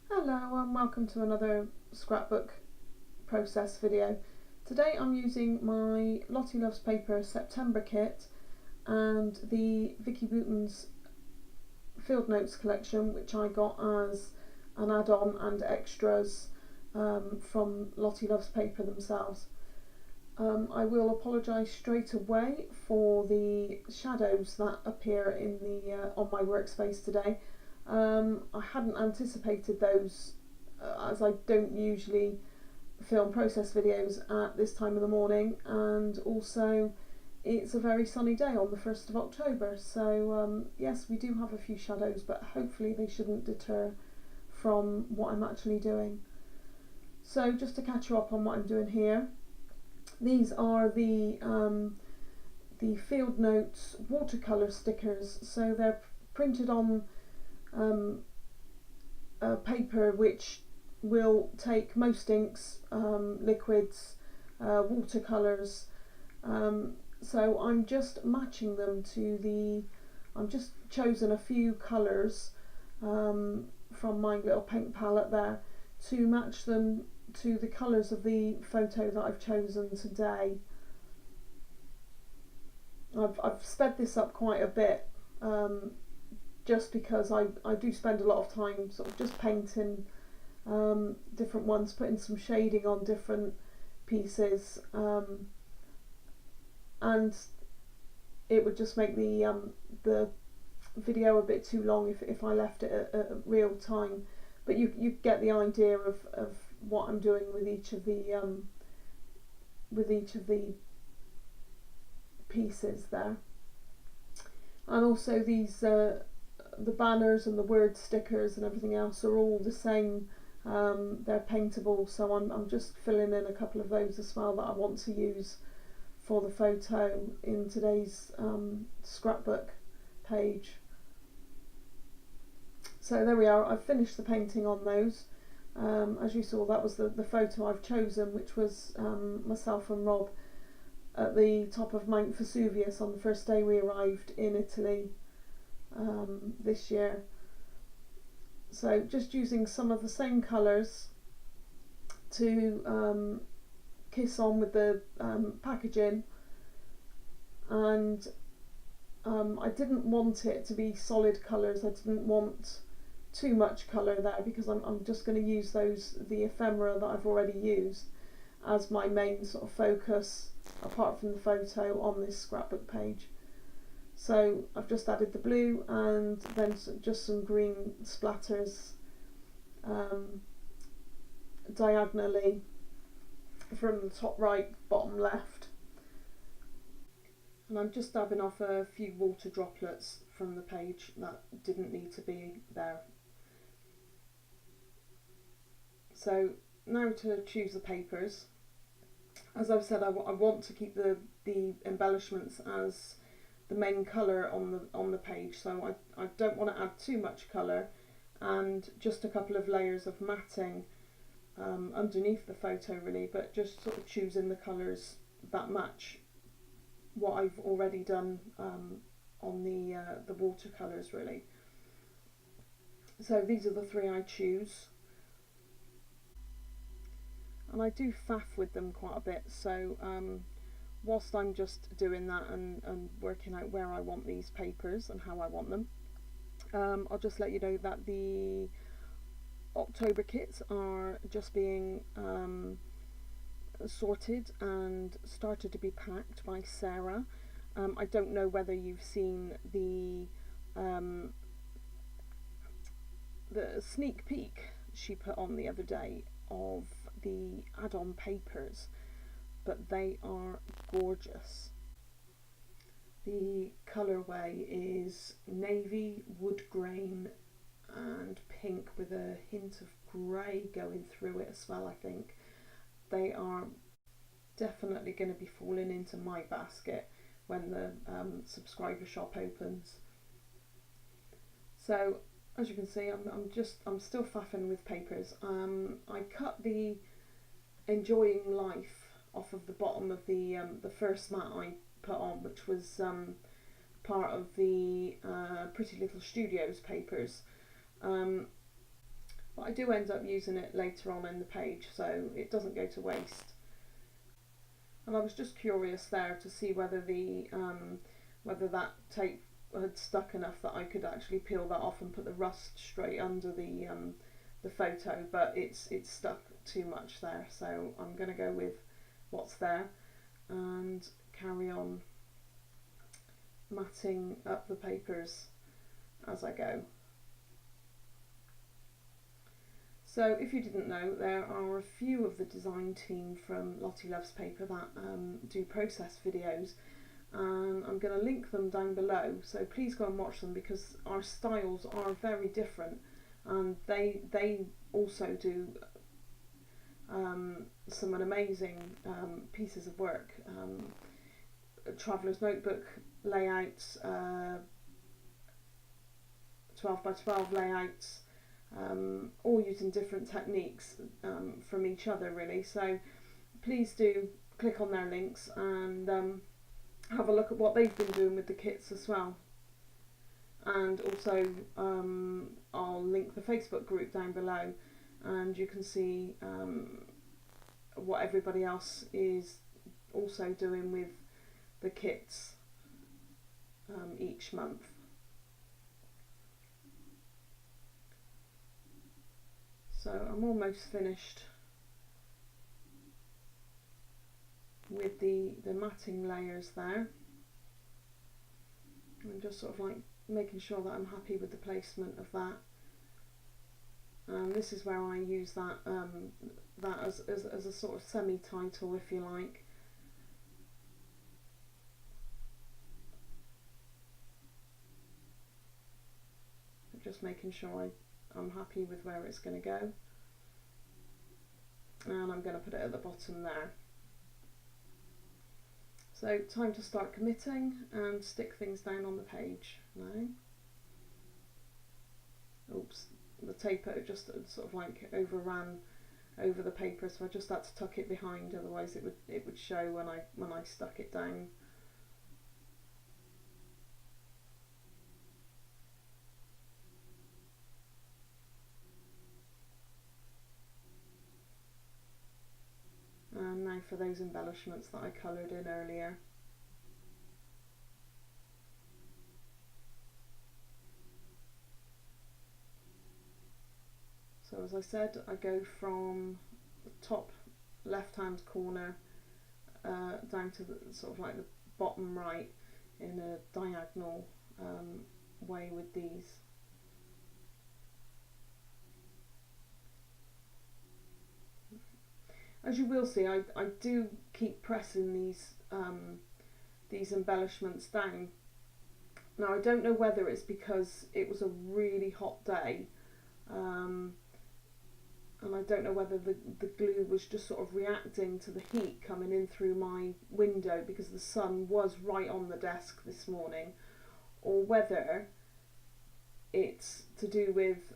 Hello and welcome to another scrapbook process video. Today I'm using my Lottie Loves paper September kit and the Vicki Boutin's Field Notes collection, which I got as an add-on and extras from Lottie Loves paper themselves. I will apologise straight away for the shadows that appear in the on my workspace today. I hadn't anticipated those as I don't usually film process videos at this time of the morning, and also it's a very sunny day on the 1st of October, so yes, we do have a few shadows, but hopefully they shouldn't deter from what I'm actually doing. So just to catch you up on what I'm doing here, these are the Field Notes watercolour stickers, so they're printed on paper which will take most inks, liquids, watercolours, so I'm just matching them to I've just chosen a few colours from my little paint palette there to match them to the colours of the photo that I've chosen today. I've sped this up quite a bit, just because I do spend a lot of time sort of just painting different ones, putting some shading on different pieces, and it would just make the video a bit too long if I left it at real time, but you get the idea of what I'm doing with each of the pieces there. And also these the banners and the word stickers and everything else are all the same. They're paintable, so I'm just filling in a couple of those as well that I want to use for the photo in today's scrapbook page. So there we are, I've finished the painting on those. As you saw, that was the photo I've chosen, which was myself and Rob at the top of Mount Vesuvius on the first day we arrived in Italy this year. So just using some of the same colours to kiss on with the packaging, and I didn't want it to be solid colours. I didn't want too much colour there because I'm just going to use the ephemera that I've already used as my main sort of focus apart from the photo on this scrapbook page. So I've just added the blue and then just some green splatters diagonally from the top right, bottom left. And I'm just dabbing off a few water droplets from the page that didn't need to be there. So now to choose the papers. As I've said, I want to keep the embellishments as the main colour on the page, so I don't want to add too much colour, and just a couple of layers of matting underneath the photo really, but just sort of choosing the colours that match what I've already done on the watercolours really. So these are the three I choose, and I do faff with them quite a bit, so whilst I'm just doing that and working out where I want these papers and how I want them, I'll just let you know that the October kits are just being sorted and started to be packed by Sarah. I don't know whether you've seen the sneak peek she put on the other day of the add-on papers, but they are gorgeous. The colourway is navy, wood grain and pink with a hint of grey going through it as well. I think they are definitely going to be falling into my basket when the subscriber shop opens. So as you can see, I'm still faffing with papers. I cut the Enjoying Life off of the bottom of the first mat I put on, which was part of the Pretty Little Studios papers. but I do end up using it later on in the page, so it doesn't go to waste. And I was just curious there to see whether the whether that tape had stuck enough that I could actually peel that off and put the rust straight under the photo, but it's stuck too much there, so I'm going to go with what's there and carry on matting up the papers as I go. So if you didn't know, there are a few of the design team from Lottie Loves Paper that do process videos, and I'm going to link them down below, so please go and watch them because our styles are very different, and they also do some amazing pieces of work, traveller's notebook layouts, 12 by 12 layouts, all using different techniques from each other really. So please do click on their links and have a look at what they've been doing with the kits as well. And also I'll link the Facebook group down below, and you can see what everybody else is also doing with the kits each month. So I'm almost finished with the matting layers there. I'm just sort of like making sure that I'm happy with the placement of that. And this is where I use that that as a sort of semi-title, if you like. Just making sure I'm happy with where it's going to go, and I'm going to put it at the bottom there. So time to start committing and stick things down on the page now. Oops, the taper just sort of like overran over the paper, so I just had to tuck it behind, otherwise it would show when I stuck it down. And now for those embellishments that I coloured in earlier. So as I said, I go from the top left hand corner down to the sort of like the bottom right in a diagonal way with these. As you will see, I do keep pressing these embellishments down. Now I don't know whether it's because it was a really hot day, and I don't know whether the glue was just sort of reacting to the heat coming in through my window because the sun was right on the desk this morning, or whether it's to do with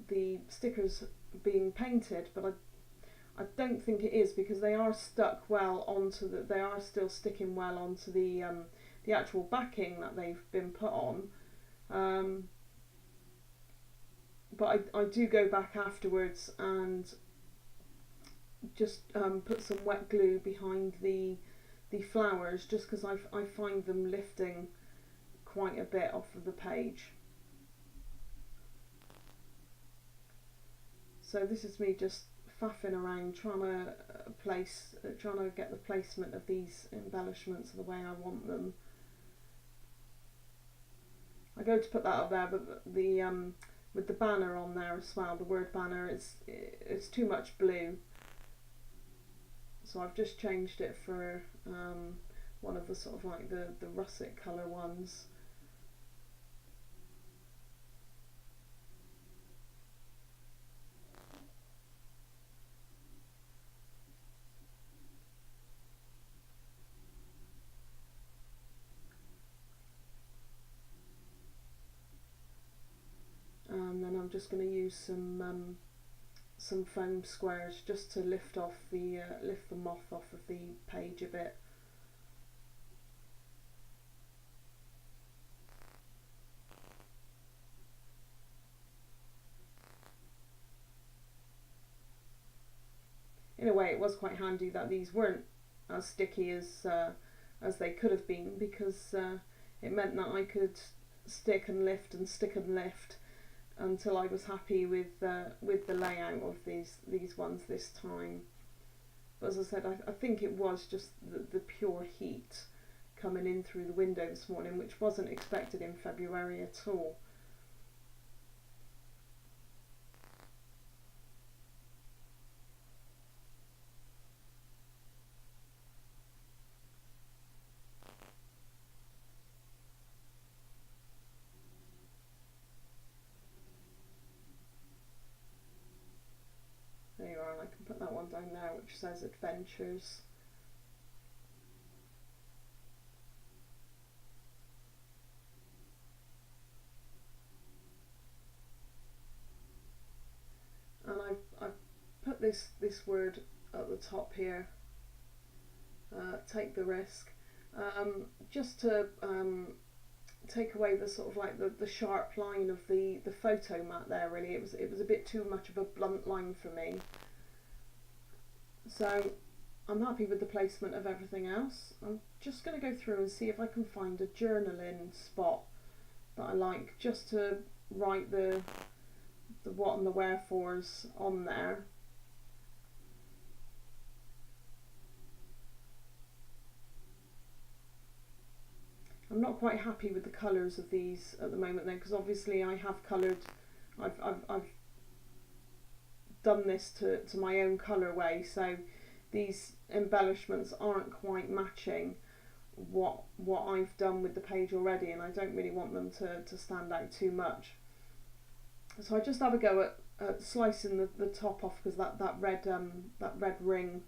the stickers being painted, but I don't think it is, because they are stuck well onto they are still sticking well onto the actual backing that they've been put on. But I do go back afterwards and just put some wet glue behind the flowers, just because I find them lifting quite a bit off of the page. So this is me just faffing around trying to get the placement of these embellishments the way I want them. I go to put that up there, but the with the banner on there as well, the word banner, it's too much blue, so I've just changed it for one of the sort of like the russet colour ones. And then I'm just going to use some foam squares just to lift the moth off of the page a bit. it was quite handy that these weren't as sticky as they could have been, because it meant that I could stick and lift and stick and lift until I was happy with the layout of these ones this time. But as I said, I think it was just the pure heat coming in through the window this morning, which wasn't expected in February at all. There you are, and I can put that one down now, which says Adventures. And I've put this word at the top here, take the risk, just to take away the sort of like the sharp line of the photo mat there. Really, it was a bit too much of a blunt line for me. So I'm happy with the placement of everything else. I'm just going to go through and see if I can find a journaling spot that I like, just to write the what and the wherefores on there. I'm not quite happy with the colours of these at the moment though, because obviously I have coloured, I've done this to my own colourway, so these embellishments aren't quite matching what I've done with the page already, and I don't really want them to stand out too much. So I just have a go at slicing the top off, because that red ring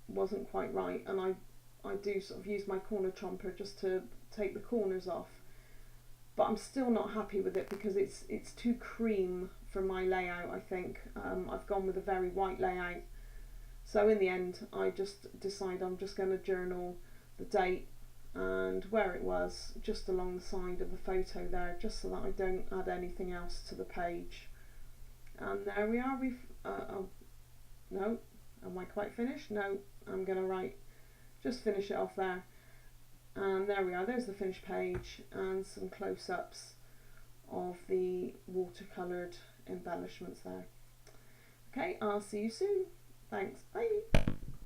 wasn't quite right, and I do sort of use my corner chomper just to take the corners off, but I'm still not happy with it because it's too cream for my layout. I think I've gone with a very white layout, so in the end I just decide I'm just going to journal the date and where it was just along the side of the photo there, just so that I don't add anything else to the page. And there we are. We've oh no, am I quite finished? No, I'm going to just finish it off there, and there we are. There's the finished page and some close-ups of the watercoloured embellishments there. Okay, I'll see you soon. Thanks, bye.